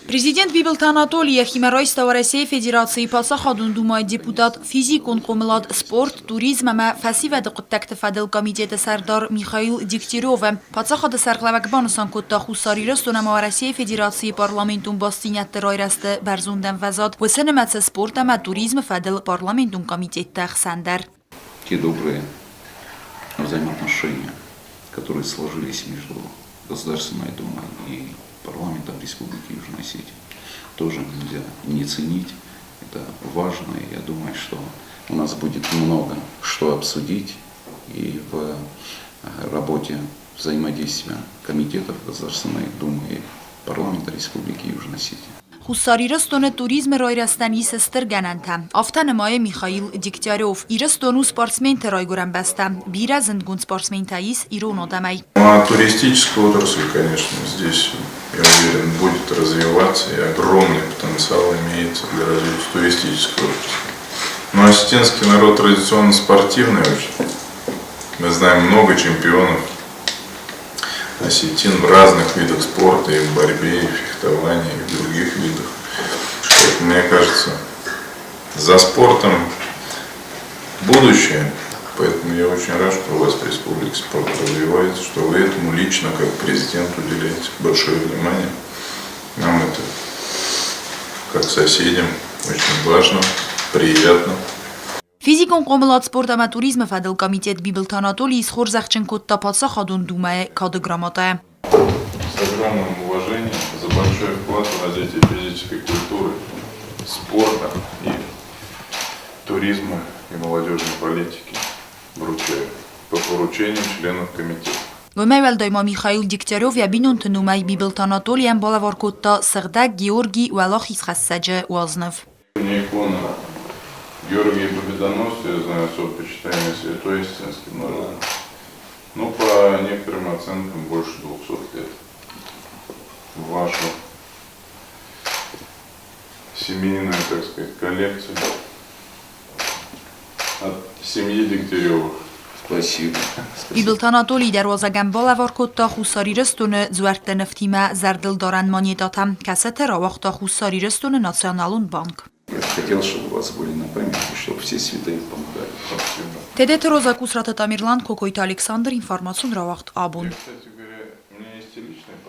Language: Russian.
Президент Бибилт Анатолий Химеройста России Федерации Пасахадун Думай депутат физикун комлад спорт, туризм ама фасивад قد فدل комитета سردار Михаил Дегтярёва. Пасахад сарглавакбансан кутта хусари растунама России Федерации парламентун бастинят райрасты барзунден вазад весенемац спорт ама туризм фадел парламентун комитета хсандер. Те добрые взаимоотношения, которые сложились между Государственной Думой и парламентом Республики Южной Осетия, тоже нельзя не ценить. Это важно, и я думаю, что у нас будет много что обсудить и в работе взаимодействия комитетов Государственной Думы и парламента Республики Южной Осетии. Хусари растone туризм райрастانی سستر گننته. آفتن مای میخائیل دیکتیاروف. ایرستونو спортсмен рай гурам баста. Бира зендгун спортсмен таис ирон адамай. Туристическая отрасль, конечно, здесь, я уверен, будет развиваться, и огромный потенциал имеется для развития туристической отрасли. Но осетинский народ традиционно спортивный очень. Мы знаем много чемпионов осетин в разных видах спорта, и в борьбе, и в фехтовании, и в других видах. Мне кажется, за спортом будущее. Поэтому я очень рад, что у вас в республике спорт развивается, что вы этому лично, как президент, уделяете большое внимание. Нам это, как соседям, очень важно, приятно. Физикон قوملات спорт ама туризм фадел комитет Бибилт Анатолий из Хорзахчен кутта Пасахадун Думае кадеграмата. С огромным уважением за большой вклад в развитие физической культуры, спорта и туризма и молодежной политики вручаю по поручению членов комитета. Вымевал дойма Михаил Дегтярёв я бинун тнумай Бибилт Анатолий ам балавар кутта Сырда Георгий Уалахис Хассаджа Уазнов. Икона Георгий Победоносца, я знаю, особо почитаемый святой осетинским народом. Но по некоторым оценкам больше 200 лет. Вашу семейную, так сказать, коллекцию от семьи Дегтярёвых. Спасибо. Бибилт Анатолий دروازگان بالوار کتا خوساری رستون زورت نفتیمه زردل دارن مانی داتم کسات راوختا خوساری رستون ناسیونالون بانک. Я хотел, чтобы у вас были на памяти, чтобы все святые помогали. Тедет роза кусрата Тамирлан Кокойт Александр информацион равахт абун.